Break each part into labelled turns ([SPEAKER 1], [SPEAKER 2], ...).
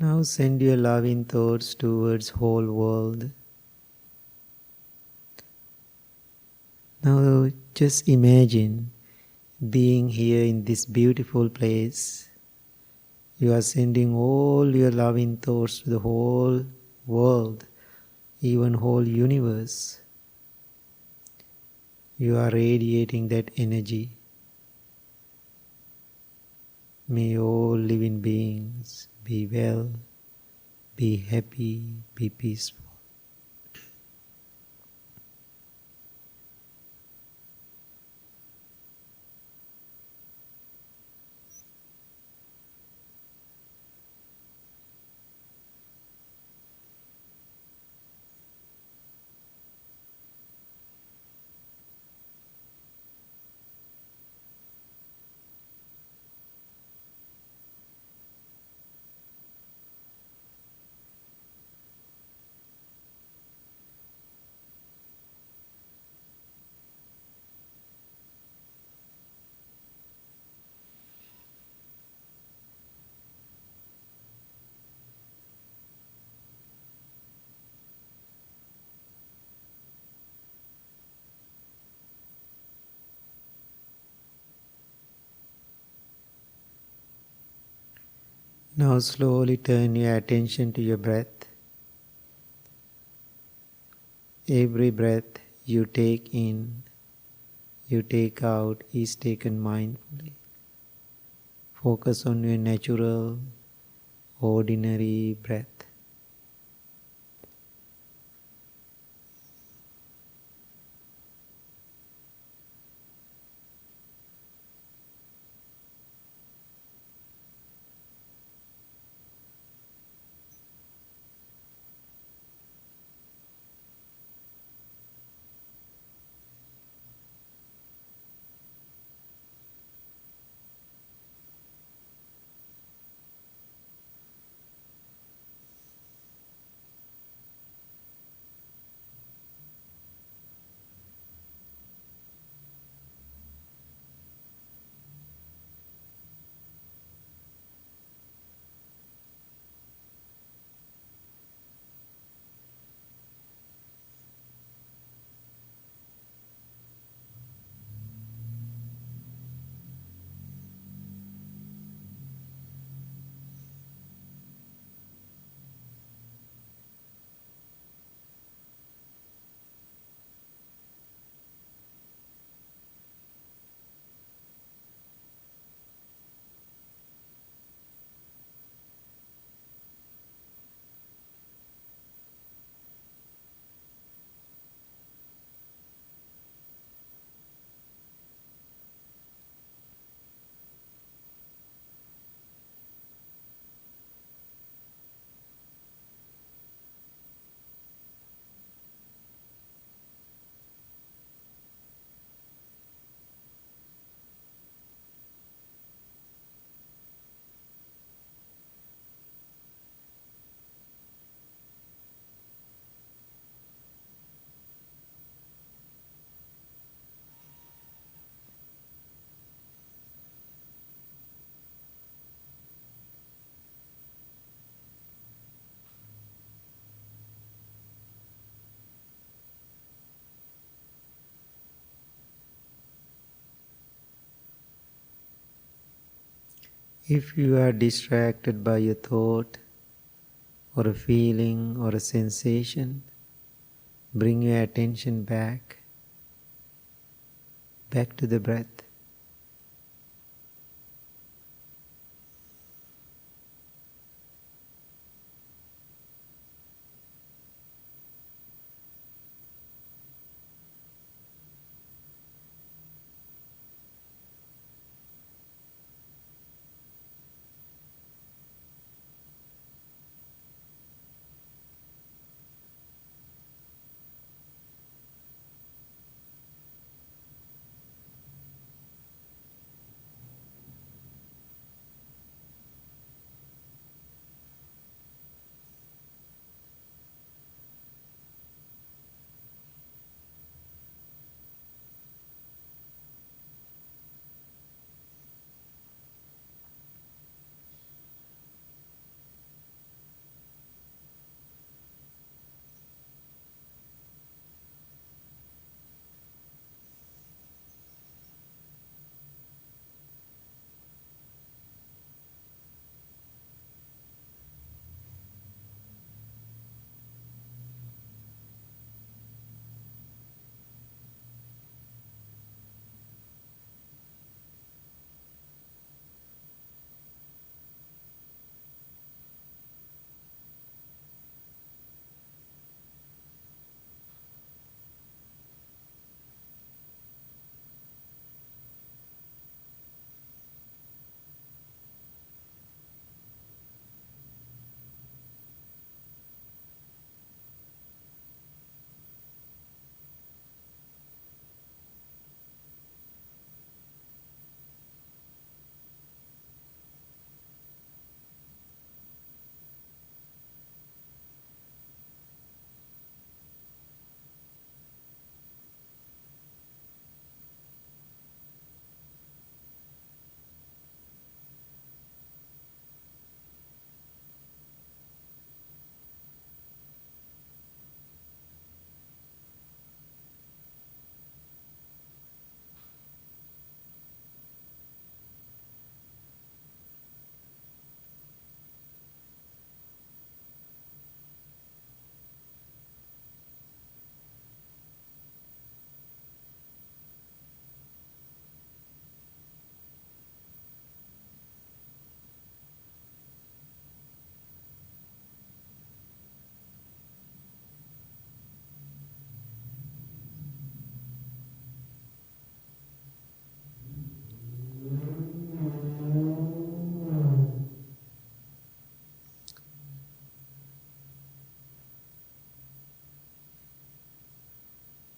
[SPEAKER 1] Now send your loving thoughts towards whole world. Now just imagine being here in this beautiful place. You are sending all your loving thoughts to the whole world, even whole universe. You are radiating that energy. May all living beings be well, be happy, be peaceful. Now slowly turn your attention to your breath. Every breath you take in, you take out is taken mindfully. Focus on your natural, ordinary breath. If you are distracted by a thought or a feeling or a sensation, bring your attention back to the breath.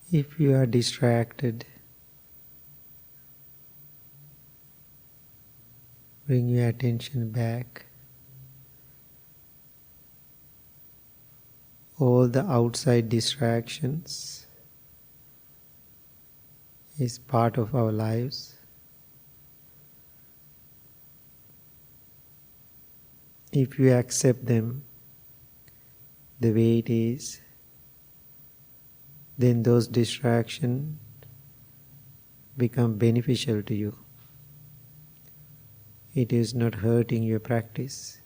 [SPEAKER 1] If you are distracted, bring your attention back. All the outside distractions is part of our lives. If you accept them the way it is, then those distractions become beneficial to you. It is not hurting your practice.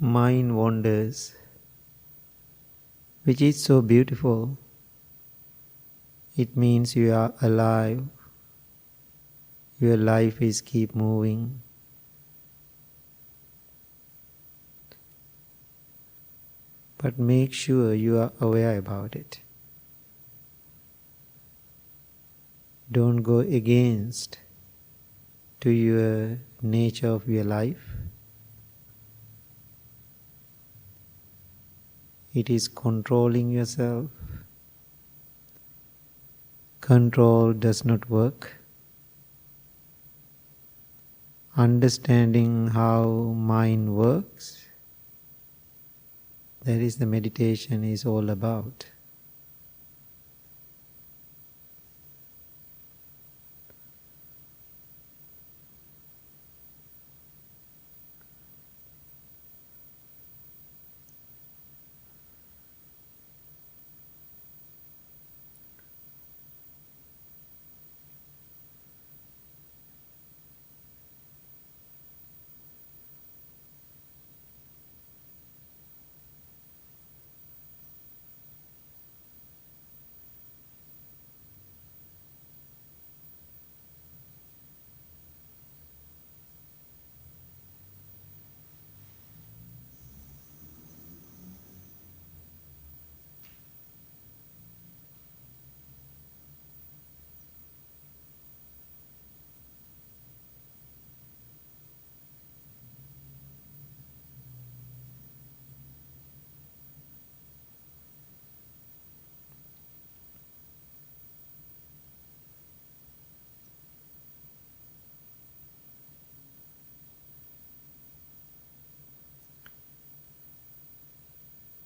[SPEAKER 1] Mind wanders, which is so beautiful. It means you are alive. Your life is keep moving. But make sure you are aware about it. Don't go against to your nature of your life. It is controlling yourself. Control does not work. Understanding how mind works, that is the meditation is all about.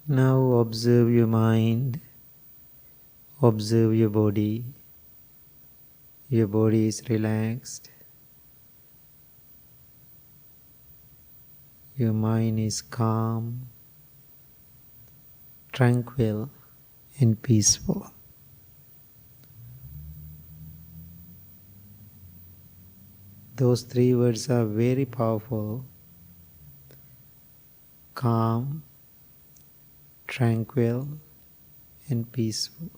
[SPEAKER 1] Now observe your mind, observe your body. Your body is relaxed. Your mind is calm, tranquil, and peaceful. Those three words are very powerful. Calm, tranquil, and peaceful.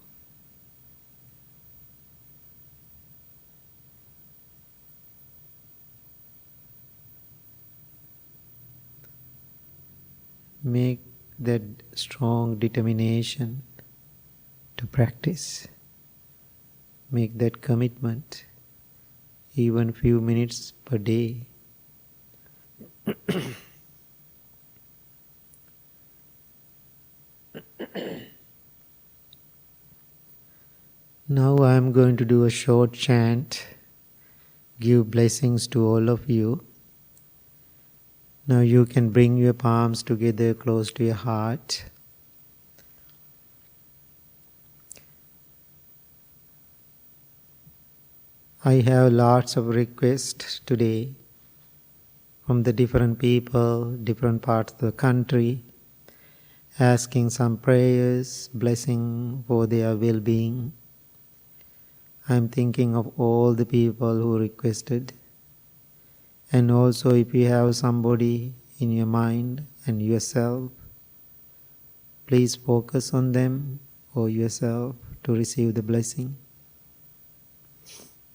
[SPEAKER 1] Make that strong determination to practice. Make that commitment, even few minutes per day. Now I am going to do a short chant, give blessings to all of you. Now you can bring your palms together close to your heart. I have lots of requests today from the different people, different parts of the country, asking some prayers, blessing for their well-being. I am thinking of all the people who requested. And also if you have somebody in your mind and yourself, please focus on them or yourself to receive the blessing.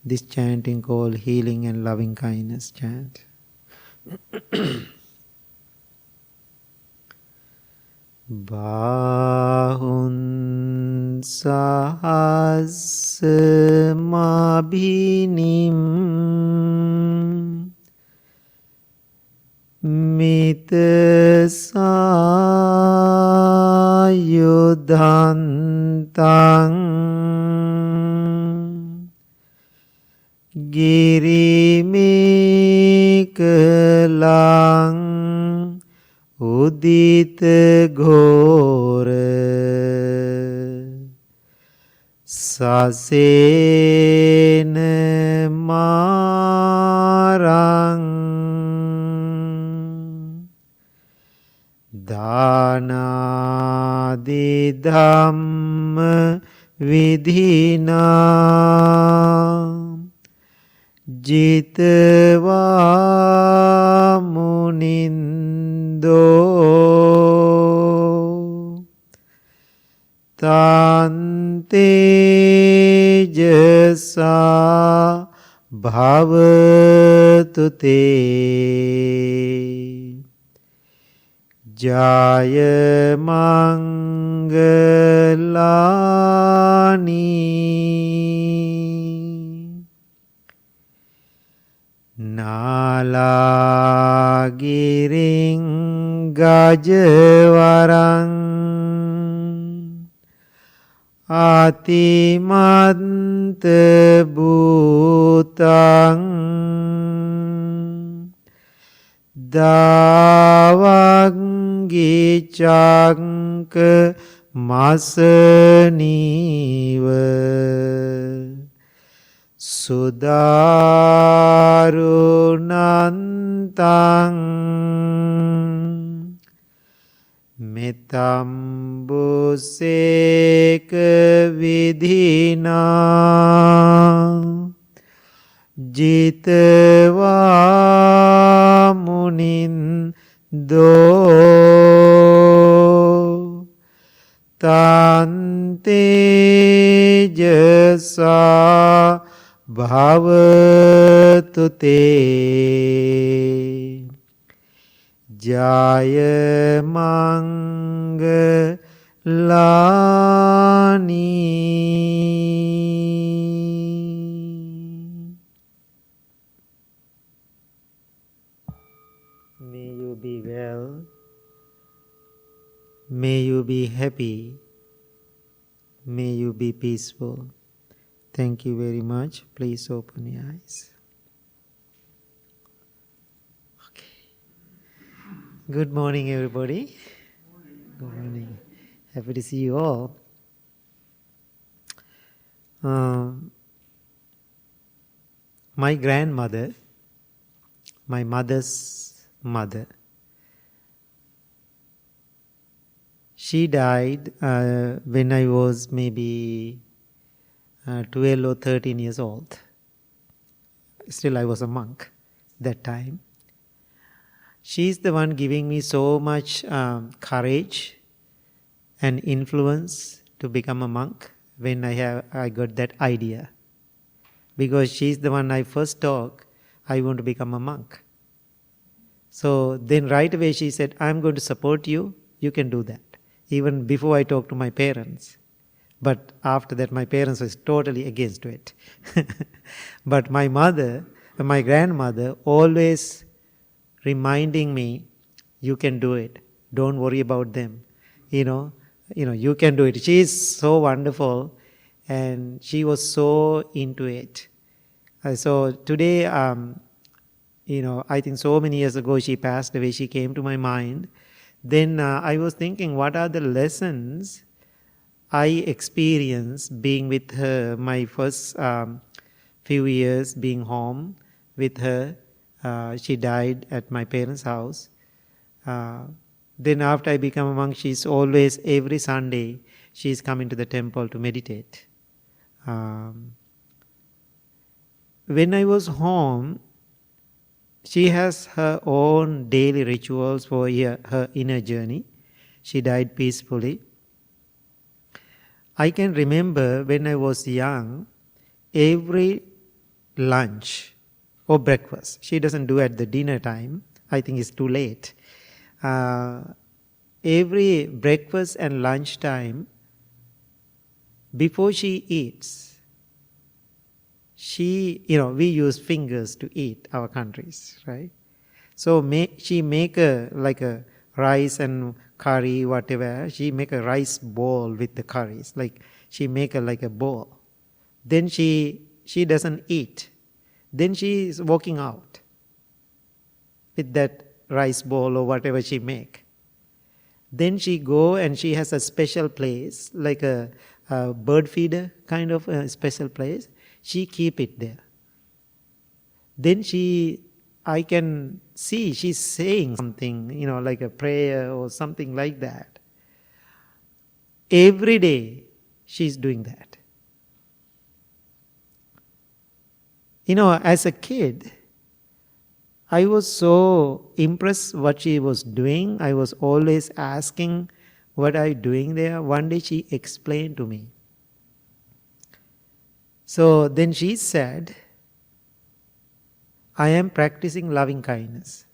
[SPEAKER 1] This chanting called healing and loving kindness chant. Bahun sahasmabhinim mitasayudhantang girimikelang udita ghora sasena marang dhanadi dhamma vidhina jitva munindo tante jasa bhavatu te jaya mangalani nalagiring gajawarang atimanta bhutang davanggi cangka masaniva sudarunantang metambuseka vidhina jitva munindo tante jasa bhavatu te jaya mangalani. May you be well. May you be happy. May you be peaceful. Thank you very much. Please open your eyes. Okay. Good morning, everybody. Good morning. Happy to see you all. My grandmother, my mother's mother, she died when I was maybe 12 or 13 years old. Still I was a monk that time. She's the one giving me so much courage and influence to become a monk when I got that idea. Because she's the one I first talked, I want to become a monk. So then right away she said, I'm going to support you You can do that. Even before I talked to my parents. But after that, my parents was totally against it. But my grandmother, always reminding me, you can do it. Don't worry about them. You can do it. She is so wonderful, and she was so into it. So today, I think so many years ago she passed away. She came to my mind. Then I was thinking, what are the lessons I experienced being with her, my first few years being home with her. She died at my parents' house. Then after I became a monk, she's always, every Sunday, she's coming to the temple to meditate. When I was home, she has her own daily rituals for her inner journey. She died peacefully. I can remember when I was young, every lunch or breakfast, she doesn't do at the dinner time, I think it's too late. Every breakfast and lunch time, before she eats, we use fingers to eat our countries, right? So she make a rice and curry, whatever. She make a rice bowl with the curries. Like she make a bowl. Then she doesn't eat. Then she is walking out with that rice bowl or whatever she make. Then she go and she has a special place, like a bird feeder kind of a special place. She keep it there. Then I can see she's saying something, like a prayer or something like that. Every day she's doing that. As a kid, I was so impressed what she was doing. I was always asking, what are you doing there? One day she explained to me. So then she said, I am practicing loving kindness.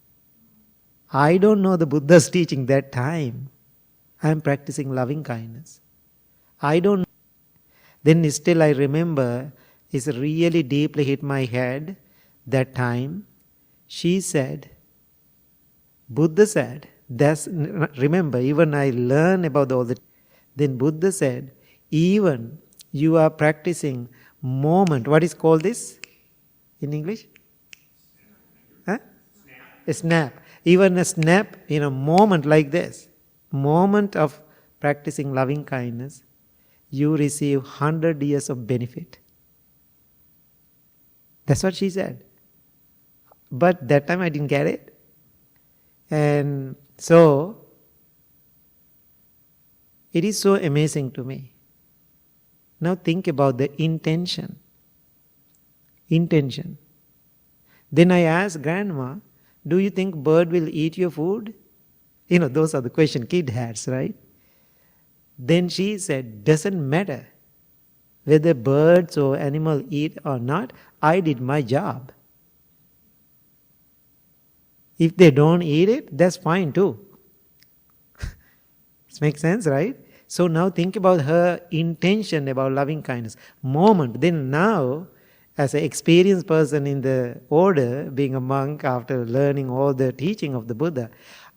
[SPEAKER 1] I don't know the Buddha's teaching that time. I am practicing loving kindness. I don't know. Then still I remember, it's really deeply hit my head that time. She said, Buddha said, remember, even I learn about all the. Then Buddha said, even you are practicing moment. What is called this in English? Huh? A snap. Even a snap in a moment like this, moment of practicing loving kindness, you receive 100 years of benefit. That's what she said. But that time I didn't get it. And so, it is so amazing to me. Now think about the intention. Intention. Then I asked Grandma, do you think bird will eat your food? Those are the questions kid has, right? Then she said, doesn't matter whether birds or animal eat or not, I did my job. If they don't eat it, that's fine too. This makes sense, right? So now think about her intention about loving kindness. Moment. Then now, as an experienced person in the order, being a monk after learning all the teaching of the Buddha,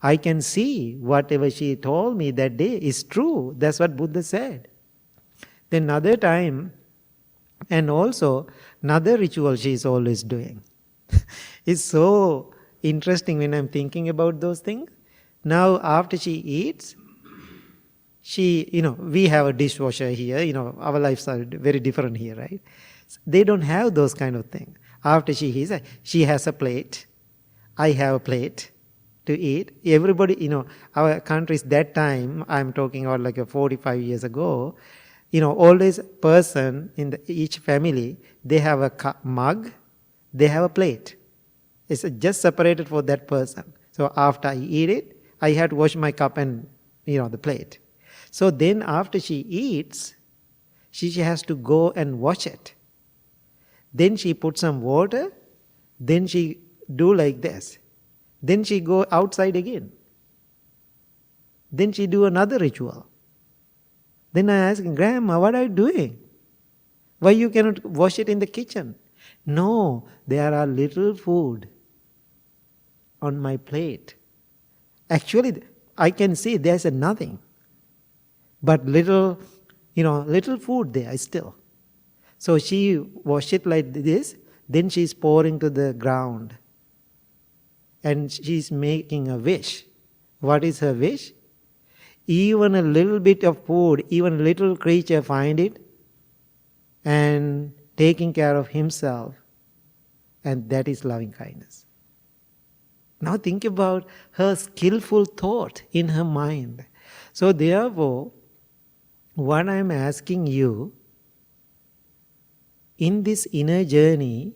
[SPEAKER 1] I can see whatever she told me that day is true. That's what Buddha said. Then another time, and also another ritual she is always doing. It's so interesting when I'm thinking about those things. Now after she eats, we have a dishwasher here, our lives are very different here, right? They don't have those kind of things. After she eats, she has a plate, I have a plate to eat. Everybody, our countries that time, I'm talking about like 45 years ago, always person in each family, they have a mug, they have a plate. It's just separated for that person. So after I eat it, I have to wash my cup and, the plate. So then after she eats, she has to go and wash it. Then she put some water, then she do like this. Then she go outside again. Then she do another ritual. Then I ask, Grandma, what are you doing? Why you cannot wash it in the kitchen? No, there are little food on my plate. Actually, I can see there's nothing. But little food there still. So she wash it like this, then she's pouring to the ground. And she's making a wish. What is her wish? Even a little bit of food, even a little creature find it and taking care of himself. And that is loving kindness. Now think about her skillful thought in her mind. So therefore, what I am asking you, in this inner journey,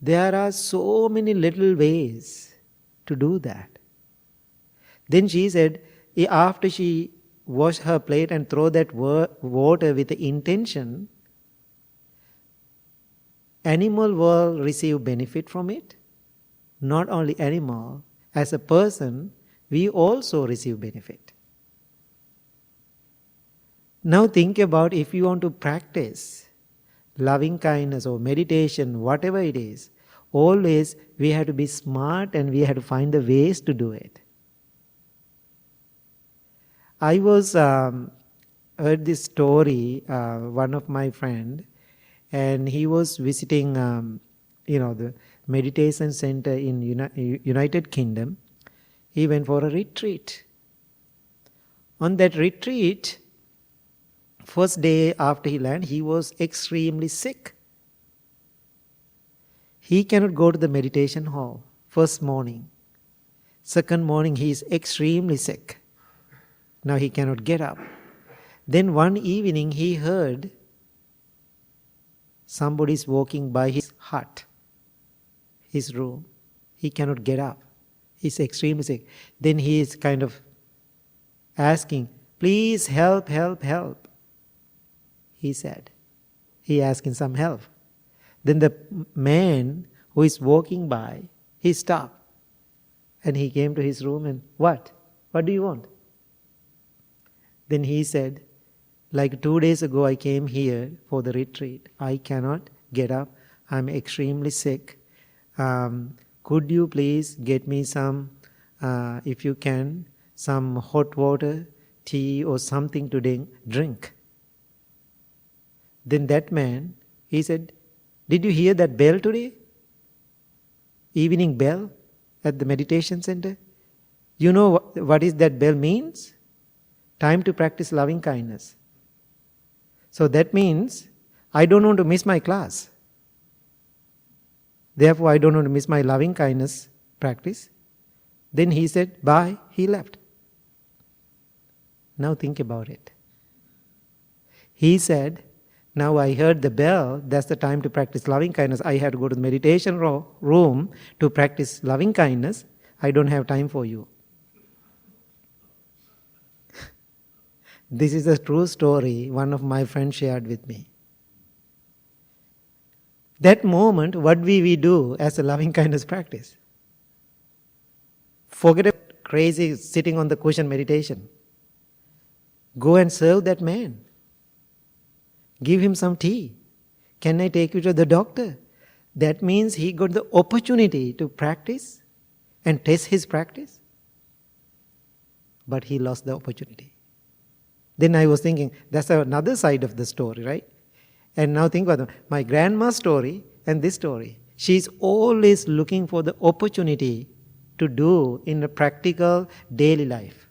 [SPEAKER 1] there are so many little ways to do that. Then she said, after she washed her plate and throw that water with the intention, animal will receive benefit from it. Not only animal, as a person, we also receive benefit. Now think about if you want to practice loving kindness or meditation, whatever it is, always we have to be smart and we have to find the ways to do it. I was heard this story, one of my friend, and he was visiting, the meditation center in United Kingdom. He went for a retreat. On that retreat, first day after he landed, he was extremely sick. He cannot go to the meditation hall first morning. Second morning, he is extremely sick. Now he cannot get up. Then one evening, he heard somebody is walking by his hut, his room. He cannot get up. He's extremely sick. Then he is kind of asking, please help, help, help. He said. He asking some help. Then the man who is walking by, he stopped. And he came to his room and, what? What do you want? Then he said, like 2 days ago I came here for the retreat. I cannot get up. I'm extremely sick. Could you please get me some, if you can, some hot water, tea or something to drink? Then that man, he said, did you hear that bell today? Evening bell at the meditation center? You know what is that bell means? Time to practice loving kindness. So that means I don't want to miss my class. Therefore, I don't want to miss my loving kindness practice. Then he said, bye, he left. Now think about it. He said, now I heard the bell, that's the time to practice loving kindness. I have to go to the meditation room to practice loving kindness. I don't have time for you. This is a true story one of my friends shared with me. That moment, what we do as a loving kindness practice? Forget about crazy sitting on the cushion meditation. Go and serve that man. Give him some tea. Can I take you to the doctor? That means he got the opportunity to practice and test his practice. But he lost the opportunity. Then I was thinking, that's another side of the story, right? And now think about my grandma's story and this story. She's always looking for the opportunity to do in a practical daily life.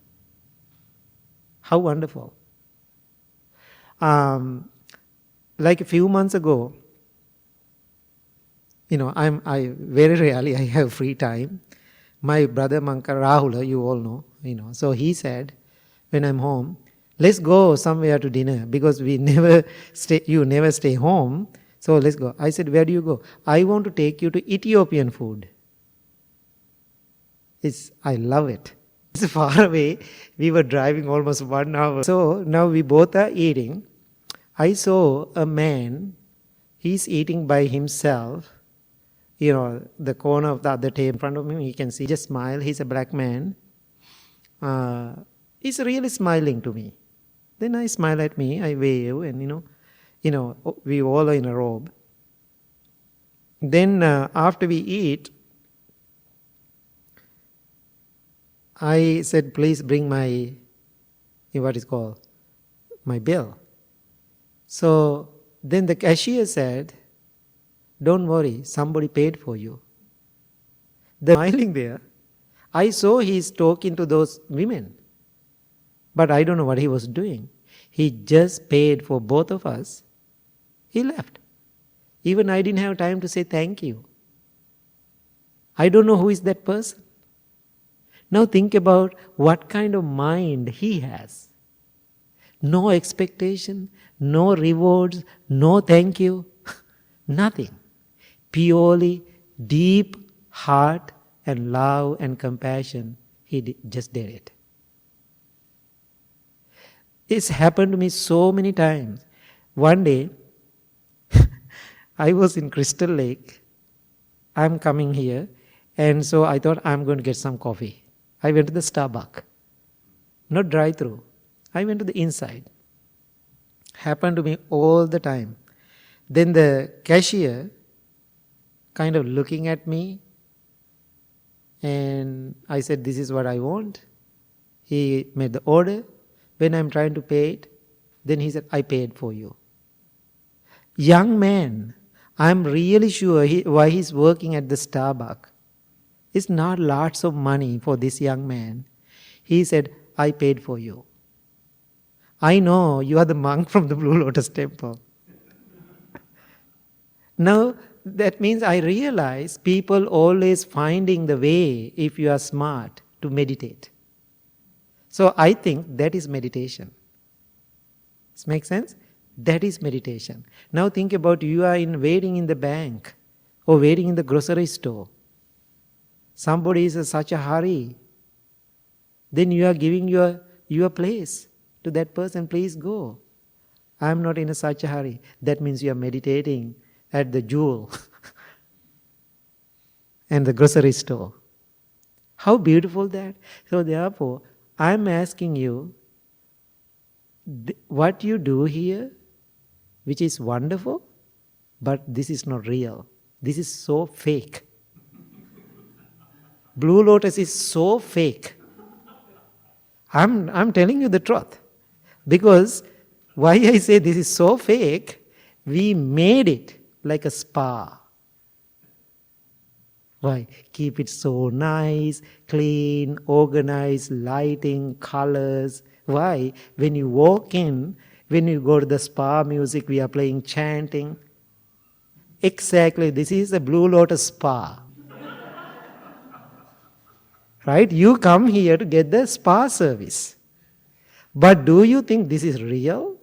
[SPEAKER 1] How wonderful. Like a few months ago, I very rarely I have free time. My brother Manka Rahula, you all know, so he said, when I'm home, let's go somewhere to dinner because you never stay home. So let's go. I said, where do you go? I want to take you to Ethiopian food. I love it. It's far away. We were driving almost 1 hour. So now we both are eating. I saw a man, he's eating by himself. The corner of the other table in front of him, he can see, just smile. He's a black man. He's really smiling to me. Then I smile at me, I wave, and we all are in a robe. Then after we eat, I said, please bring my bill. So then the cashier said, don't worry, somebody paid for you. The smiling there, I saw he's talking to those women. But I don't know what he was doing. He just paid for both of us. He left. Even I didn't have time to say thank you. I don't know who is that person. Now think about what kind of mind he has. No expectation, no rewards, no thank you, nothing. Purely deep heart and love and compassion, he just did it. It's happened to me so many times. One day, I was in Crystal Lake. I'm coming here, and so I thought I'm going to get some coffee. I went to the Starbucks. Not drive-through. I went to the inside. Happened to me all the time. Then the cashier kind of looking at me, and I said, this is what I want. He made the order. When I'm trying to pay it, then he said, I paid for you. Young man, I'm really sure why he's working at the Starbucks. It's not lots of money for this young man. He said, I paid for you. I know you are the monk from the Blue Lotus Temple. Now, that means I realize people always finding the way, if you are smart, to meditate. So I think that is meditation. Does it make sense? That is meditation. Now think about you are waiting in the bank or waiting in the grocery store. Somebody is in such a hurry. Then you are giving your place to that person. Please go. I am not in such a hurry. That means you are meditating at the jewel and the grocery store. How beautiful that. So therefore, I am asking you, what you do here, which is wonderful, but this is not real. This is so fake. Blue Lotus is so fake. I'm telling you the truth. Because why I say this is so fake, we made it like a spa. Why? Keep it so nice, clean, organized, lighting, colors. Why? When you walk in, when you go to the spa music, we are playing chanting. Exactly, this is a Blue Lotus spa. Right? You come here to get the spa service. But do you think this is real?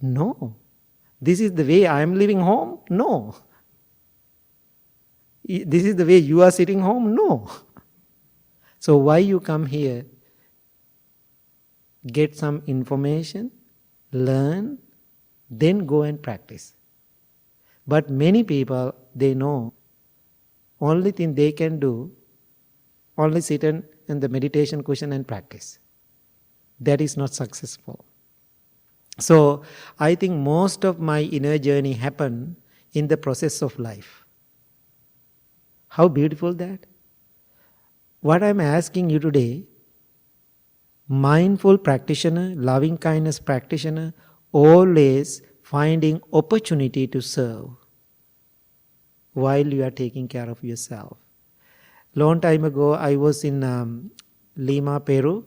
[SPEAKER 1] No. This is the way I am living home? No. This is the way you are sitting home? No. So why you come here? Get some information, learn, then go and practice. But many people, they know, only thing they can do, only sit in the meditation cushion and practice. That is not successful. So I think most of my inner journey happened in the process of life. How beautiful that? What I'm asking you today, mindful practitioner, loving kindness practitioner, always finding opportunity to serve while you are taking care of yourself. Long time ago, I was in Lima, Peru.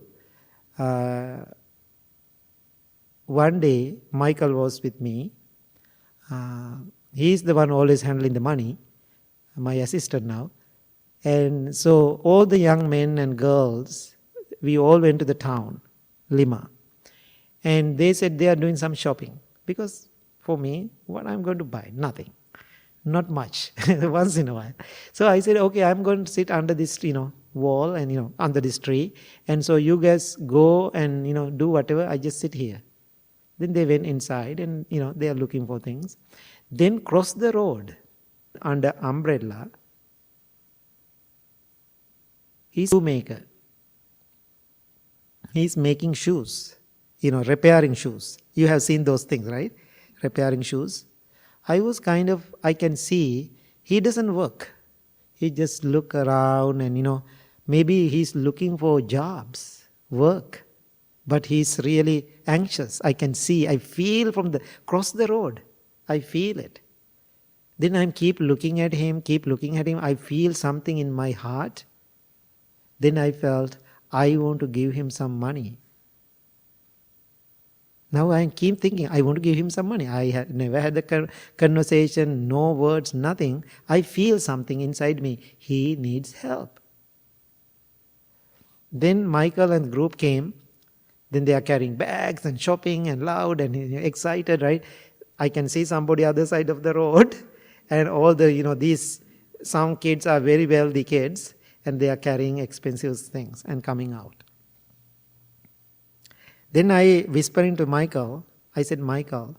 [SPEAKER 1] One day, Michael was with me. He is the one always handling the money, my assistant now. And so all the young men and girls, we all went to the town, Lima. And they said they are doing some shopping. Because for me, what I'm going to buy? Nothing. Not much. Once in a while. So I said, okay, I'm going to sit under this, wall and, under this tree. And so you guys go and, do whatever. I just sit here. Then they went inside and, they are looking for things. Then cross the road under umbrella. He's a shoemaker. He's making shoes, repairing shoes. You have seen those things, right? Repairing shoes. I can see he doesn't work. He just look around and, maybe he's looking for jobs, work. But he's really anxious. I can see, I feel from across the road. I feel it. Then I keep looking at him. I feel something in my heart. Then I felt, I want to give him some money. Now I keep thinking, I want to give him some money. I had never had the conversation, no words, nothing. I feel something inside me. He needs help. Then Michael and the group came. Then they are carrying bags and shopping and loud and excited, right? I can see somebody other side of the road. And all some kids are very wealthy kids. And they are carrying expensive things and coming out. Then I whispered into Michael, I said, Michael,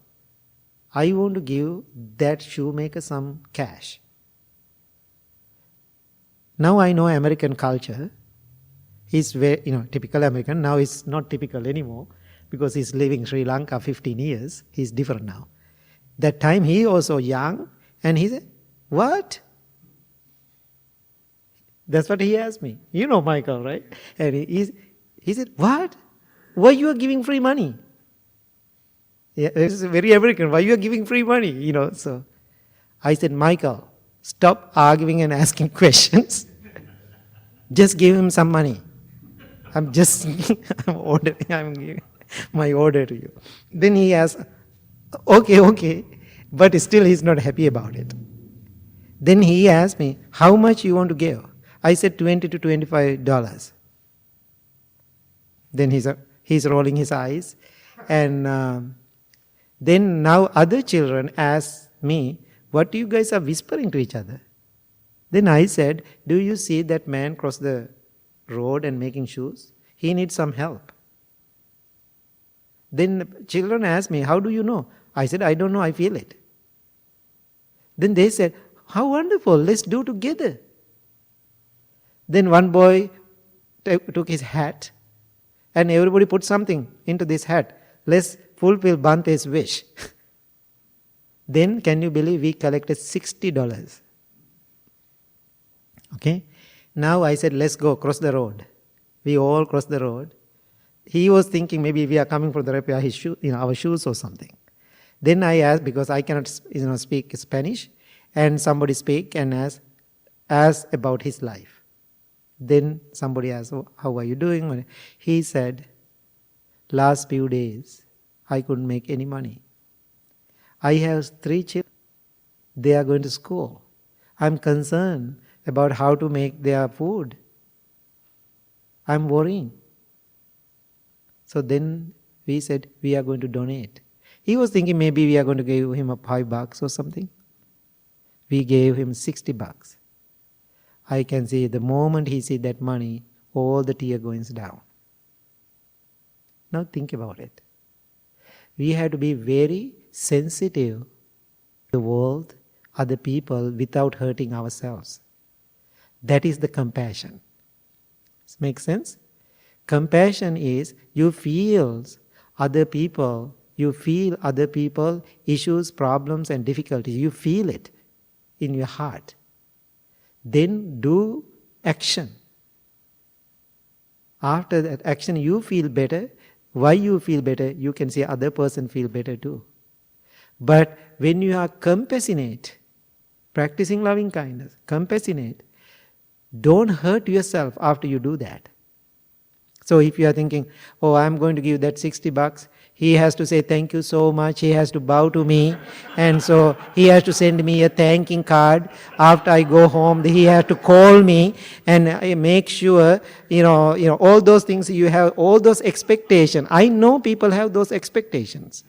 [SPEAKER 1] I want to give that shoemaker some cash. Now I know American culture. He's very, typical American. Now it's not typical anymore because he's living in Sri Lanka 15 years. He's different now. That time he also young and he said, what? That's what he asked me. You know Michael, right? And he said, what? Why you are giving free money? Yeah, it's very American. Why you are giving free money? So I said, Michael, stop arguing and asking questions. Just give him some money. I'm giving my order to you. Then he asked, okay. But still he's not happy about it. Then he asked me, how much you want to give? I said $20 to $25. Then he's rolling his eyes. And then now other children ask me, what you guys are whispering to each other? Then I said, do you see that man cross the road and making shoes? He needs some help. Then children asked me, how do you know? I said, I don't know, I feel it. Then they said, how wonderful, let's do together. Then one boy took his hat and everybody put something into this hat. Let's fulfill Bhante's wish. Then can you believe we collected $60? Okay. Now I said, let's go cross the road. We all crossed the road. He was thinking maybe we are coming for the repair his shoe, our shoes or something. Then I asked, because I cannot speak Spanish, and somebody speak and asked about his life. Then somebody asked, oh, how are you doing? He said, last few days I couldn't make any money. I have 3 children. They are going to school. I'm concerned about how to make their food. I'm worrying. So then we said, we are going to donate. He was thinking maybe we are going to give him $5 or something. We gave him $60. I can see the moment he see that money, all the tear goes down. Now think about it. We have to be very sensitive to the world, other people, without hurting ourselves. That is the compassion. Does it make sense? Compassion is you feel other people issues, problems and difficulties. You feel it in your heart. Then do action. After that action you feel better. Why you feel better? You can see other person feel better too. But when you are compassionate, practicing loving kindness, compassionate, don't hurt yourself after you do that. So if you are thinking, oh, I'm going to give that $60, he has to say thank you so much, he has to bow to me, and so he has to send me a thanking card. After I go home, he has to call me and make sure, all those things you have, all those expectations. I know people have those expectations.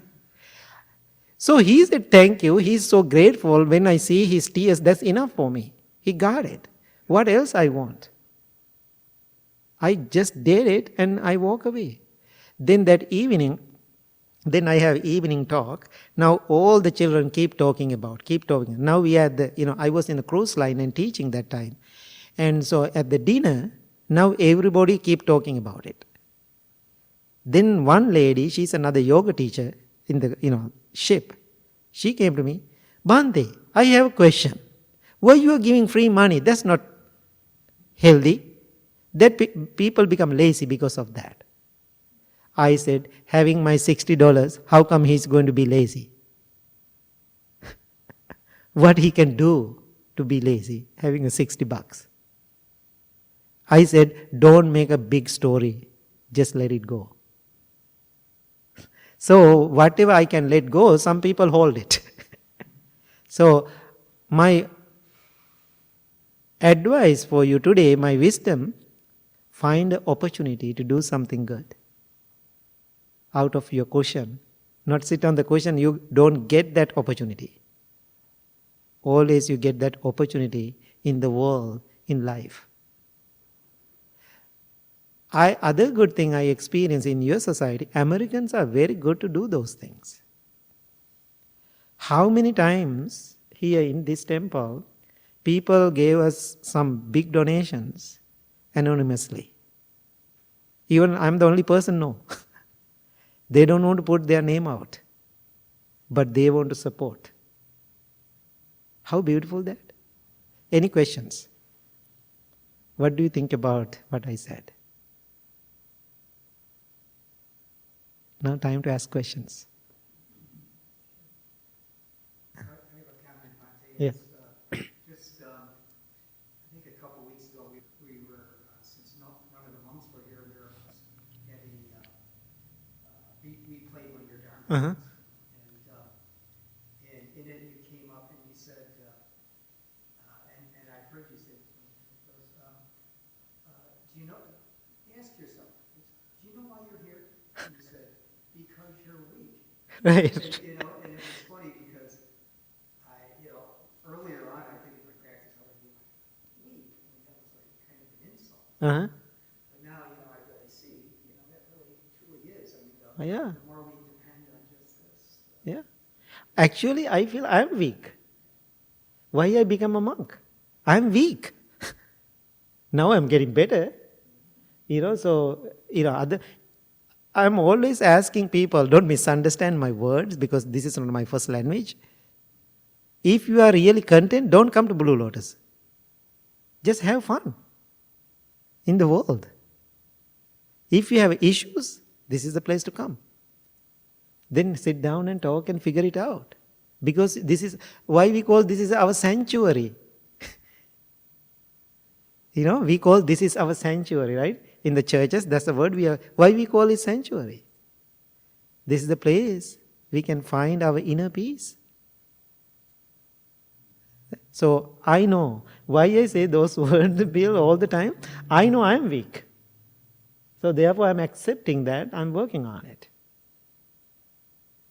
[SPEAKER 1] So he said thank you, he's so grateful. When I see his tears, that's enough for me. He got it. What else I want? I just did it and I walk away. Then that evening, then I have evening talk. Now all the children keep talking. Now we had I was in the cruise line and teaching that time. And so at the dinner, now everybody keep talking about it. Then one lady, she's another yoga teacher in the ship. She came to me, Bhante, I have a question. Why you are giving free money? That's not healthy. That people become lazy because of that. I said, having my $60, how come he's going to be lazy? What he can do to be lazy, having a $60? I said, don't make a big story. Just let it go. So whatever I can let go, some people hold it. So my advice for you today, my wisdom, find an opportunity to do something good out of your cushion. Not sit on the cushion, you don't get that opportunity. Always you get that opportunity in the world, in life. Other good thing I experience in your society, Americans are very good to do those things. How many times here in this temple, people gave us some big donations anonymously. Even I'm the only person, no. They don't want to put their name out, but they want to support. How beautiful that? Any questions? What do you think about what I said? Now time to ask questions.
[SPEAKER 2] I have a comment, Bhante.
[SPEAKER 1] Yeah.
[SPEAKER 2] I think a couple weeks ago, we were, since none of the monks were here, we were at we played one of your dharma
[SPEAKER 1] Uh-huh.
[SPEAKER 2] songs. And in it, you came up and you said, and I heard you say, do you know, ask yourself, do you know why you're here? And you said, because you're weak.
[SPEAKER 1] Right.
[SPEAKER 2] And it was funny because earlier on, I think in my practice, I would be like, weak, and that was like kind of an insult.
[SPEAKER 1] Uh-huh.
[SPEAKER 2] But now, I really see, that really truly is. I mean,
[SPEAKER 1] Yeah.
[SPEAKER 2] the more we depend on just this.
[SPEAKER 1] Yeah. Actually, I feel I'm weak. Why I become a monk? I'm weak. Now I'm getting better. I'm always asking people, don't misunderstand my words because this is not my first language. If you are really content, don't come to Blue Lotus. Just have fun in the world. If you have issues, this is the place to come. Then sit down and talk and figure it out. Because this is why we call this is our sanctuary. We call this is our sanctuary, right? In the churches, that's the word why we call it sanctuary. This is the place we can find our inner peace. So I know why I say those words, Bill, all the time. I know I'm weak. So therefore I'm accepting that, I'm working on it.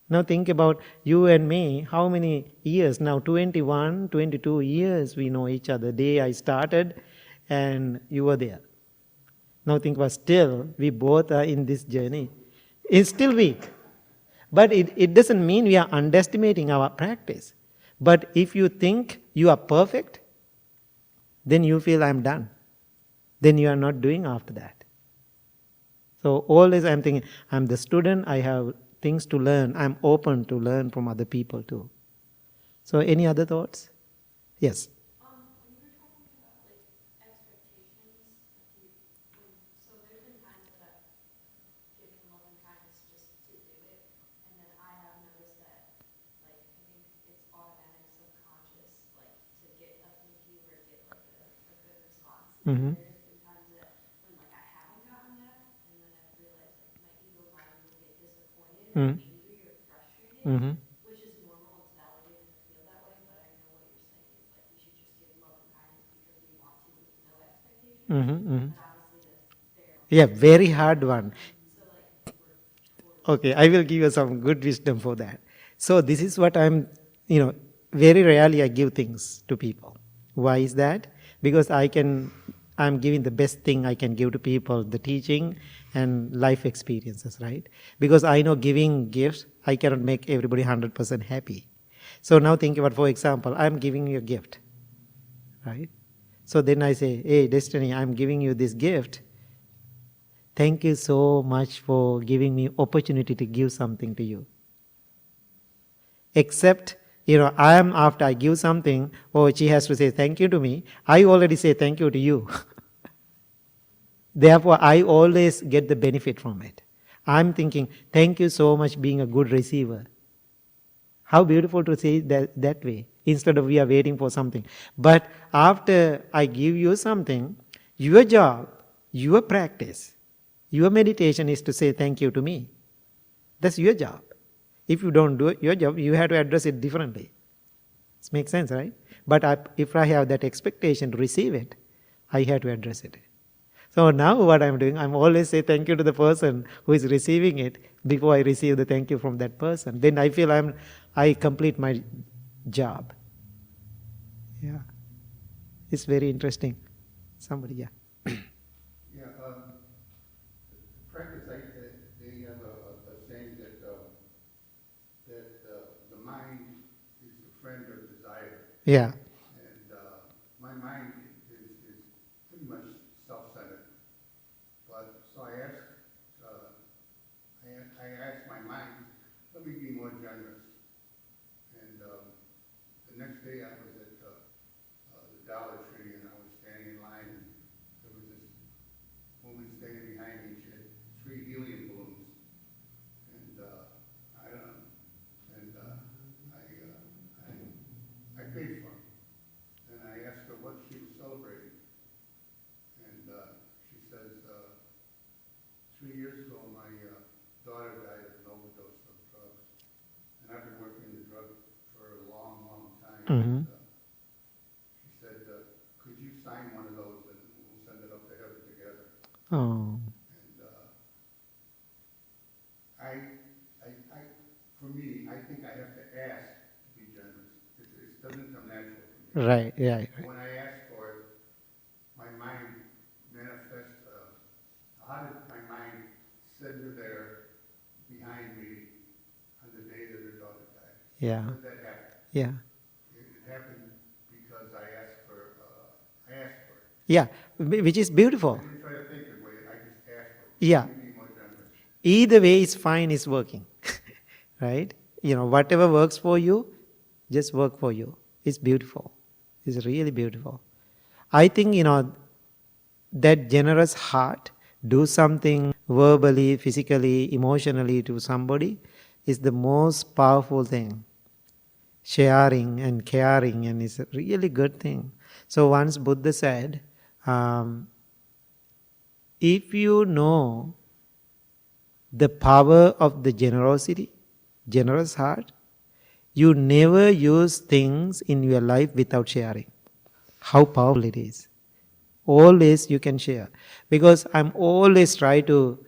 [SPEAKER 1] Now think about you and me, how many years now, 21, 22 years we know each other. Day I started and you were there. Now think about still, we both are in this journey. It's still weak. But it doesn't mean we are underestimating our practice. But if you think you are perfect, then you feel I'm done. Then you are not doing after that. So always I'm thinking, I'm the student, I have things to learn. I'm open to learn from other people too. So any other thoughts? Yes.
[SPEAKER 3] When you were talking about expectations, so there's been times that I've given love and kindness just to do it, and then I have noticed that I think it's automatic, subconscious, to get a thank you or get a good response.
[SPEAKER 1] Mm-hmm.
[SPEAKER 3] There's been times that when I haven't gotten that, and then I've realized my ego mind will get disappointed,
[SPEAKER 1] Mm.
[SPEAKER 3] angry or frustrated.
[SPEAKER 1] Mm-hmm.
[SPEAKER 3] Which is normal, it's validated to feel that way, but I know what you're saying is we should just give love and kindness because we want to with no expectation.
[SPEAKER 1] Mm-hmm. Mm-hmm.
[SPEAKER 3] But obviously that's
[SPEAKER 1] Yeah, very hard one.
[SPEAKER 3] so we're
[SPEAKER 1] Okay, I will give you some good wisdom for that. So this is what very rarely I give things to people. Why is that? Because I'm giving the best thing I can give to people, the teaching and life experiences, right? Because I know giving gifts, I cannot make everybody 100% happy. So now think about, for example, I'm giving you a gift, right? So then I say, hey, Destiny, I'm giving you this gift. thank you so much for giving me opportunity to give something to you. Except, I am after I give something, or she has to say thank you to me, I already say thank you to you. Therefore, I always get the benefit from it. I'm thinking, thank you so much being a good receiver. How beautiful to say that way, instead of we are waiting for something. But after I give you something, your job, your practice, your meditation is to say thank you to me. That's your job. If you don't do your job, you have to address it differently. This makes sense, right? But if I have that expectation to receive it, I have to address it. So now what I'm doing, I'm always say thank you to the person who is receiving it before I receive the thank you from that person. Then I feel I complete my job. Yeah. It's very interesting. Somebody, yeah.
[SPEAKER 4] Yeah, practice, they have a saying that the mind is the friend of desire.
[SPEAKER 1] Yeah.
[SPEAKER 4] And my mind is pretty much self-centered. But so I asked my mind, let me be more generous. And the next day I was at the Dollar Tree and I was standing in line and there was this woman standing behind me. She had 3 helium balloons. And I don't know. And I paid for them. And I asked her what she was celebrating. And she says, 3 years ago, my daughter died of an overdose of drugs. And I've been working in the drug for a long, long time.
[SPEAKER 1] Mm-hmm.
[SPEAKER 4] She said, could you sign one of those and we'll send it up to heaven together?
[SPEAKER 1] Oh.
[SPEAKER 4] And for me, I think I have to ask to be generous. It doesn't come natural to me.
[SPEAKER 1] Right, yeah. Right.
[SPEAKER 4] When I ask for it, my mind manifests. How did my mind send her there behind me on the day that her daughter died?
[SPEAKER 1] Yeah.
[SPEAKER 4] How did that happen?
[SPEAKER 1] Yeah.
[SPEAKER 4] It happened because I asked for it.
[SPEAKER 1] Yeah. Which is beautiful.
[SPEAKER 4] I didn't try to think of it. I just asked for it.
[SPEAKER 1] Yeah.
[SPEAKER 4] Let me be more generous.
[SPEAKER 1] Either way is fine, is working. Right? Whatever works for you, just work for you. It's beautiful. It's really beautiful. I think, that generous heart, do something verbally, physically, emotionally to somebody is the most powerful thing. Sharing and caring, and it's a really good thing. So once Buddha said, if you know the power of the generosity, generous heart, you never use things in your life without sharing. How powerful it is. Always you can share. Because I'm always try to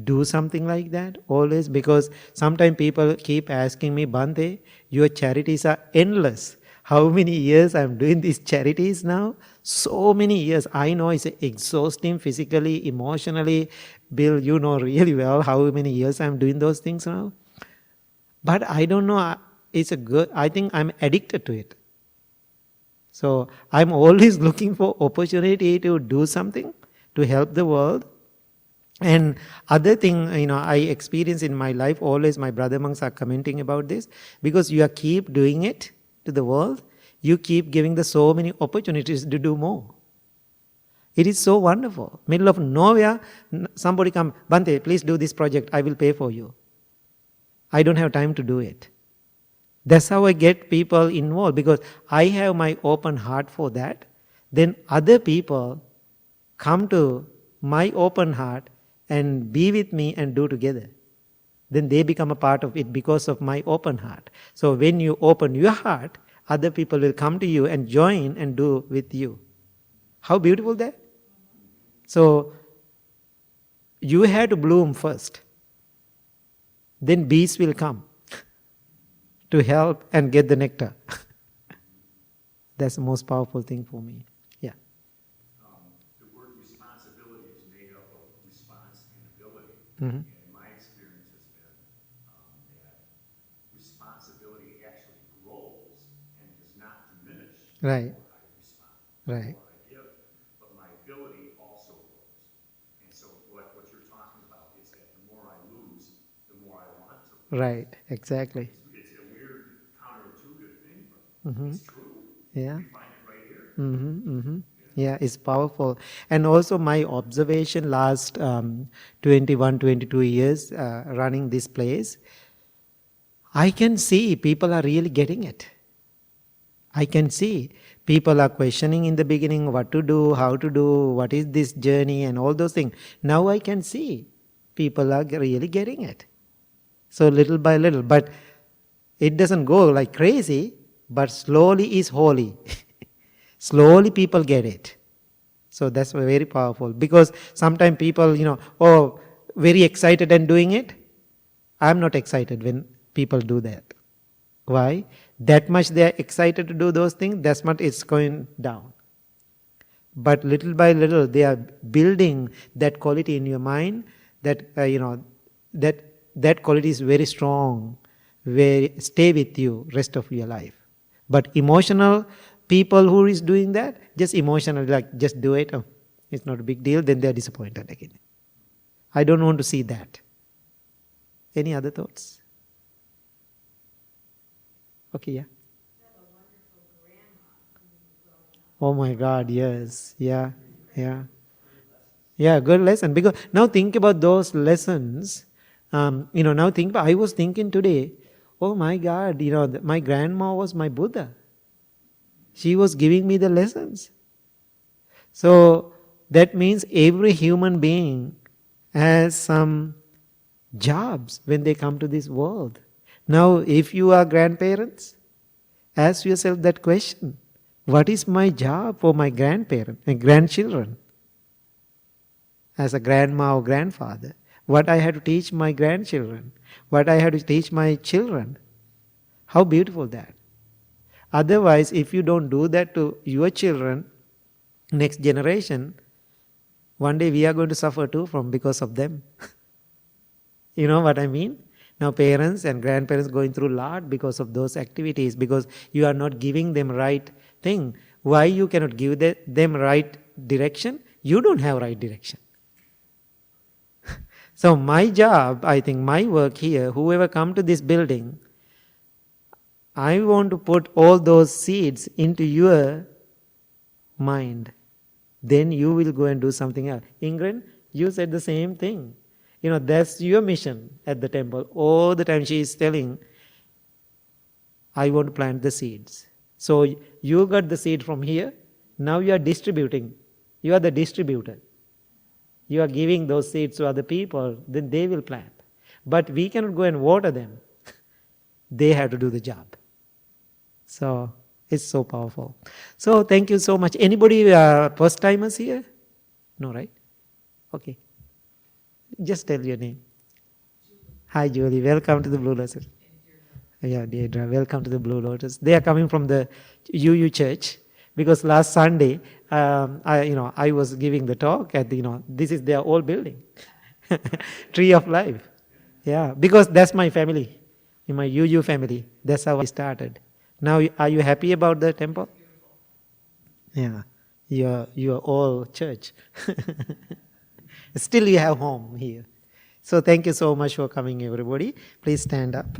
[SPEAKER 1] do something like that. Always, because sometimes people keep asking me, Bhante, your charities are endless. How many years I'm doing these charities now? So many years. I know it's exhausting physically, emotionally. Bill, you know really well how many years I'm doing those things now. But I don't know, I think I'm addicted to it. So I'm always looking for opportunity to do something to help the world. And other thing, I experience in my life, always my brother monks are commenting about this, because you keep doing it to the world, you keep giving the so many opportunities to do more. It is so wonderful. Middle of nowhere, somebody come, Bhante, please do this project, I will pay for you. I don't have time to do it. That's how I get people involved, because I have my open heart for that. Then other people come to my open heart and be with me and do together. Then they become a part of it because of my open heart. So when you open your heart, other people will come to you and join and do with you. How beautiful that? So you have to bloom first. Then bees will come to help and get the nectar. That's the most powerful thing for me. Yeah.
[SPEAKER 5] The word responsibility is made up of response and ability.
[SPEAKER 1] Mm-hmm.
[SPEAKER 5] And my experience has been that responsibility actually grows and does not diminish
[SPEAKER 1] Right.
[SPEAKER 5] the more I respond,
[SPEAKER 1] Right.
[SPEAKER 5] the more I give, but my ability also grows. And so what you're talking
[SPEAKER 1] Right, exactly.
[SPEAKER 5] It's a weird counterintuitive thing, but it's true.
[SPEAKER 1] Yeah.
[SPEAKER 5] We find it right here.
[SPEAKER 1] Yeah, it's powerful. And also my observation last 21, 22 years running this place, I can see people are really getting it. I can see people are questioning in the beginning what to do, how to do, what is this journey and all those things. Now I can see people are really getting it. So little by little, but it doesn't go like crazy, but slowly is holy. Slowly people get it. So that's very powerful, because sometimes people, very excited and doing it. I'm not excited when people do that. Why? That much they are excited to do those things, that's much it's going down. But little by little they are building that quality in your mind, that that quality is very strong, very stay with you rest of your life. But emotional people who is doing that, just emotional, like just do it, it's not a big deal, then they are disappointed again. I don't want to see that. Any other thoughts? Okay, yeah. Oh my God, yes, yeah. Yeah, good lesson. Because now think about those lessons. Now think about, I was thinking today, oh my God, my grandma was my Buddha. She was giving me the lessons. So that means every human being has some jobs when they come to this world. Now, if you are grandparents, ask yourself that question. What is my job for my grandparents and grandchildren? As a grandma or grandfather, what I have to teach my grandchildren, what I have to teach my children. How beautiful that. Otherwise, if you don't do that to your children, next generation, one day we are going to suffer too because of them. You know what I mean? Now parents and grandparents going through a lot because of those activities, because you are not giving them right thing. Why you cannot give them right direction? You don't have right direction. So my job, I think my work here, whoever come to this building, I want to put all those seeds into your mind. Then you will go and do something else. Ingrid, you said the same thing. That's your mission at the temple. All the time she is telling, I want to plant the seeds. So you got the seed from here. Now you are distributing. You are the distributor. You are giving those seeds to other people, then they will plant. But we cannot go and water them. They have to do the job. So it's so powerful. So thank you so much. Anybody first timers here? No, right? Okay. Just tell your name. Hi Julie, welcome to the Blue Lotus. Yeah, Deirdre, welcome to the Blue Lotus. They are coming from the UU Church, because last Sunday, I was giving the talk at this is their old building, Tree of Life. Yeah, because that's my family, in my UU family. That's how I started. Now, are you happy about the temple? Yeah, you are all church. Still, you have home here. So thank you so much for coming, everybody. Please stand up.